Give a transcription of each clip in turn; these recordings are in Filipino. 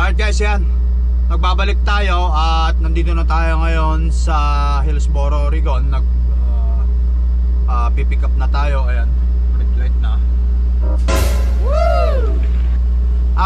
Alright guys, yan. Nagbabalik tayo at nandito na tayo ngayon sa Hillsboro, Oregon. Pipick up na tayo. Ayan, red light na.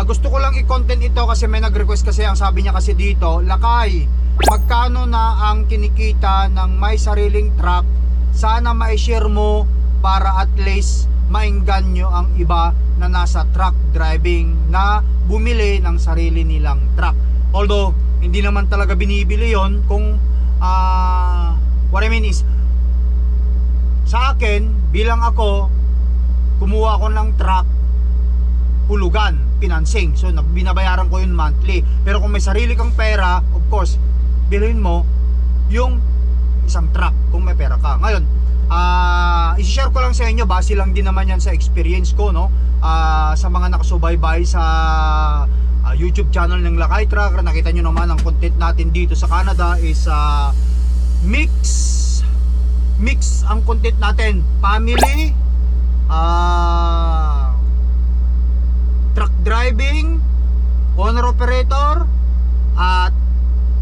Gusto ko lang i-content ito kasi may nag-request kasi. Ang sabi niya kasi dito, Lakay, magkano na ang kinikita ng may sariling truck? Sana ma-share mo para at least mainggan nyo ang iba na nasa truck driving na bumili ng sarili nilang truck. Although hindi naman talaga binibili yon. Kung what I mean is, sa akin bilang ako, kumuha ko ng truck hulugan, financing, so binabayaran ko yun monthly. Pero kung may sarili kang pera, of course bilhin mo yung isang truck kung may pera ka. Ngayon, i-share ko lang sa inyo, base lang din naman yan sa experience ko, no? Sa mga nakasubaybay sa YouTube channel ng Lakay Trucker, nakita nyo naman ang content natin dito sa Canada is mix ang content natin, family, truck driving, owner operator, at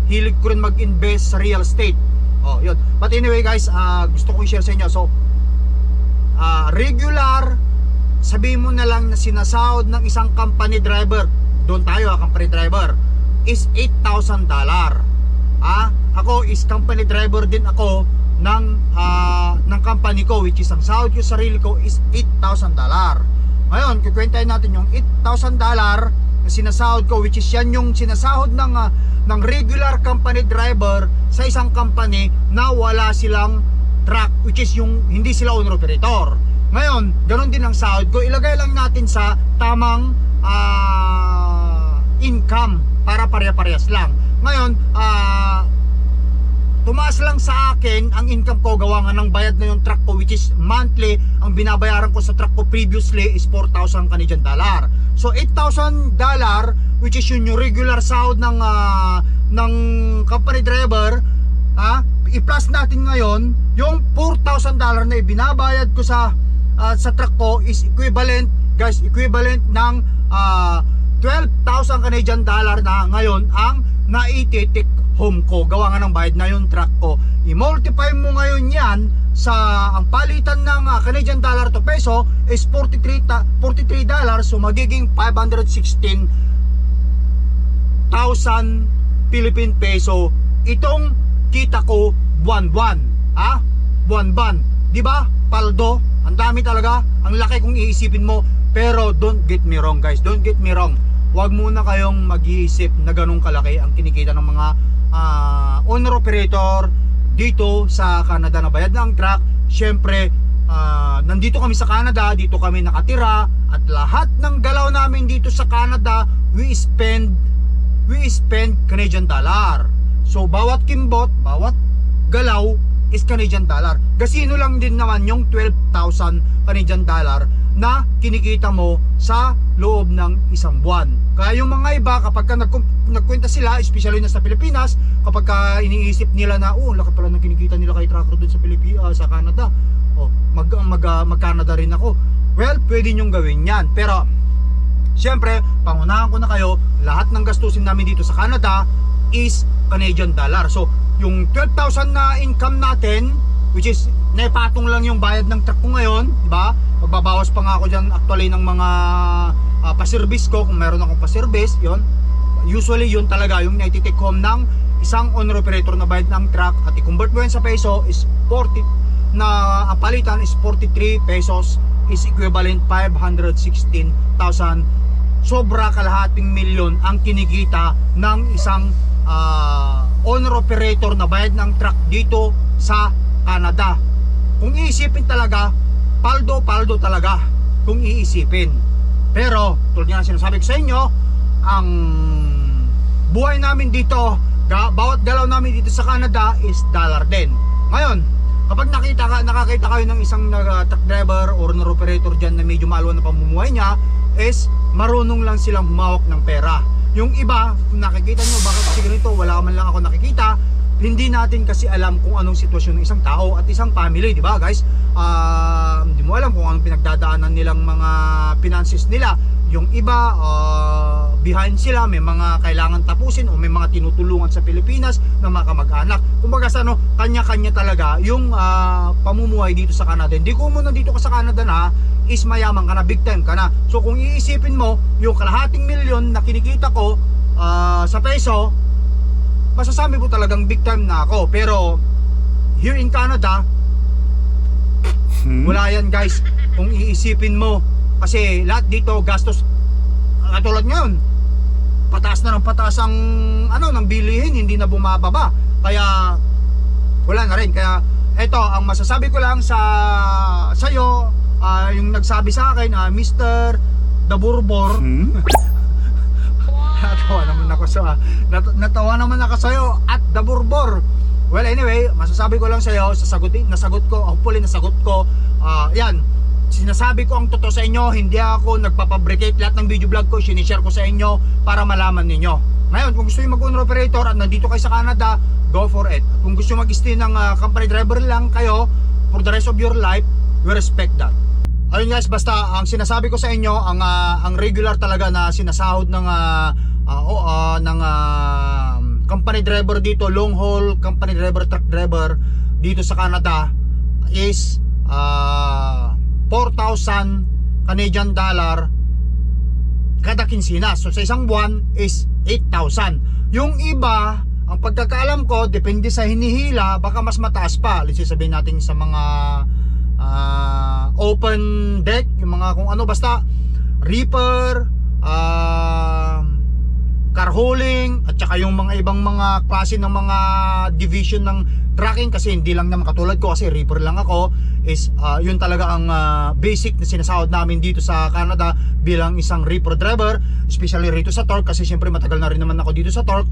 hilig ko rin mag-invest sa real estate. Oh, yun. But anyway guys, gusto ko i-share sa inyo. So, regular, sabihin mo na lang na sinasahod ng isang company driver, doon tayo company driver, is $8,000. Ako is company driver din ako ng company ko, which is ang sahod ko sarili ko is $8,000. Ngayon, kukwentahin natin yung $8,000 na sinasahod ko, which is yan yung sinasahod ng regular company driver sa isang company na wala silang truck, which is yung hindi sila owner operator. Ngayon, ganun din ang sahod ko. Ilagay lang natin sa tamang income para pare-parehas lang. Ngayon, tumaas lang sa akin ang income ko gawa nga ng bayad na yung truck ko, which is monthly. Ang binabayaran ko sa truck ko previously is 4,000 Canadian dollar. So $8,000, which is yung regular sahod ng company driver, i-plus natin ngayon yung $4,000 na ibinabayad ko sa truck ko is equivalent, guys, equivalent ng 12,000 Canadian dollar na ngayon ang naititik home ko gawa nga ng bayad na yung truck ko. I-multiply mo ngayon yan sa ang palitan ng Canadian dollar to peso is $43, so magiging 516,000 Philippine peso itong kita ko buwan-buwan. Buwan-buwan. Di ba? Paldo, ang dami talaga, ang laki kung iisipin mo. Pero don't get me wrong guys, don't get me wrong. Huwag muna kayong mag-iisip na ganun kalaki ang kinikita ng mga owner operator dito sa Canada na bayad ng truck. Syempre, nandito kami sa Canada, dito kami nakatira, at lahat ng galaw namin dito sa Canada, we spend Canadian dollar. So bawat kimbot, bawat galaw is Canadian dollar. Gasino lang din naman yung 12,000 Canadian dollar na kinikita mo sa loob ng isang buwan. Kaya yung mga iba, kapag nagkwenta sila, especially na sa Pilipinas, kapag iniisip nila na, laki pala ng kinikita nila kay trucker dun sa Canada, mag-Canada rin ako. Well, pwede nyong gawin yan. Pero syempre, pangunahan ko na kayo, lahat ng gastusin namin dito sa Canada is Canadian dollar. So yung 12,000 na income natin, which is naipatong lang yung bayad ng truck ko ngayon, diba? Magbabawas pa nga ako dyan actually ng mga pa-service ko, kung meron akong pa-service, yun. Usually yun talaga yung naititake home ng isang owner operator na bayad ng truck, at i-convert mo yan sa peso is 40, na ang palitan is 43 pesos, is equivalent 516,000. Sobra kalahating milyon ang kinikita ng isang owner operator na bayad ng truck dito sa Canada. Kung iisipin talaga, paldo talaga kung iisipin. Pero tulad nga sinasabi ko sa inyo, ang buhay namin dito, bawat galaw namin dito sa Canada is dollar din. Ngayon, kapag nakakita kayo ng isang truck driver or owner operator dyan na medyo maluwan na pamumuhay niya, is marunong lang silang humawak ng pera. Yung iba, kung nakikita nyo, bakit kasi ganito, wala man lang ako nakikita, hindi natin kasi alam kung anong sitwasyon ng isang tao at isang family, di ba guys? Hindi mo alam kung anong pinagdadaanan nilang mga finances nila. yung iba behind sila, may mga kailangan tapusin o may mga tinutulungan sa Pilipinas na mga kamag-anak. Kumbaga sa ano, kanya-kanya talaga yung pamumuhay dito sa Canada. Hindi ko muna dito ka sa Canada na is mayaman ka na, big time ka na. So kung iisipin mo yung kalahating milyon na kinikita ko sa peso, masasabi mo talagang big time na ako. Pero here in Canada, wala yan guys. Kung iisipin mo, kasi lahat dito gastos, katulad ngayon, pataas na ng pataas ang ng bilihin, hindi na bumababa. Kaya wala na rin. Kaya eto, ang masasabi ko lang sa'yo, yung nagsabi sa akin, Mr. Daburbor, natawa naman ako sa'yo at Daburbor. Well, anyway, masasabi ko lang sa'yo, nasagot ko, hopefully nasagot ko. Yan, sinasabi ko ang totoo sa inyo, hindi ako nagpapabricate. Lahat ng video vlog ko, sinishare ko sa inyo para malaman ninyo. Ngayon, kung gusto nyo mag-owner operator at nandito kayo sa Canada, go for it. Kung gusto mag-stay ng company driver lang kayo for the rest of your life, we respect that. Ayun guys, basta ang sinasabi ko sa inyo, ang regular talaga na sinasahod ng company driver dito, long haul company driver, truck driver dito sa Canada is 4,000 Canadian dollar kada kinsinas. So sa isang buwan is 8,000. Yung iba, ang pagkakaalam ko, depende sa hinihila, baka mas mataas pa. Let's say sabihin natin sa mga open deck, yung mga kung ano, basta reaper, car hauling, at saka yung mga ibang mga klase ng mga division ng trucking. Kasi hindi lang naman katulad ko, kasi reaper lang ako, is yun talaga ang basic na sinasahod namin dito sa Canada bilang isang reaper driver, especially rito sa Torque. Kasi syempre matagal na rin naman ako dito sa Torque,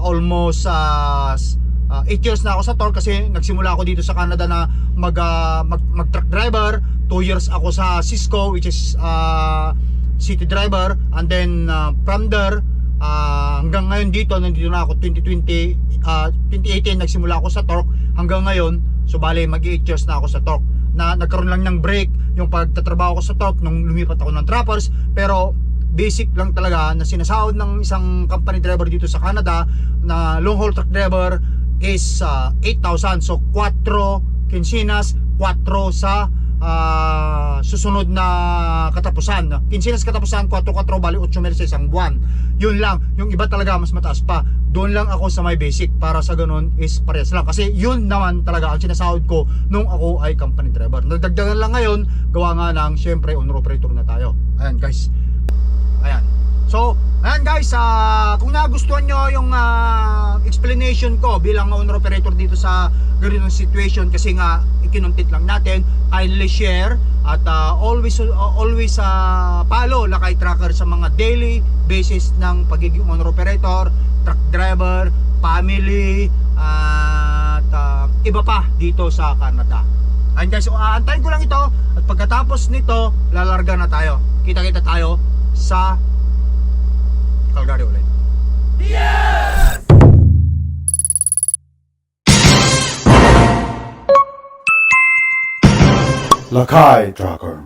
almost 8 years na ako sa Torque, kasi nagsimula ako dito sa Canada na mag truck driver. 2 years ako sa Cisco, which is city driver, and then from there hanggang ngayon nandito na ako 2018 nagsimula ako sa Torque hanggang ngayon. So bale mag 8 years na ako sa Torque, na nagkaroon lang ng break yung pagtatrabaho ko sa Torque nung lumipat ako ng Trappers. Pero basic lang talaga na sinasahod ng isang company driver dito sa Canada na long haul truck driver is 8,000. So 4 kinsinas, 4 sa susunod na katapusan. Kinsinas katapusan, 4 bali 8 mil sa isang buwan. Yun lang. Yung iba talaga mas mataas pa. Doon lang ako sa may basic, para sa ganun is parehas lang. Kasi yun naman talaga ang sinasahod ko nung ako ay company driver. Nagdagdagan lang ngayon, gawa nga ng syempre owner operator na tayo. Ayan guys. Ayan. So, ayan guys, kung nagustuhan nyo yung explanation ko bilang owner operator dito sa ganitong situation, kasi nga ikinuntit lang natin, kindly share at always follow Lakay Trucker sa mga daily basis ng pagiging owner operator, truck driver, family, at iba pa dito sa Canada. Ayan guys, so aantayin ko lang ito, at pagkatapos nito lalarga na tayo. Kita-kita tayo sa Calgary ulit. Yes! Lakay Trucker.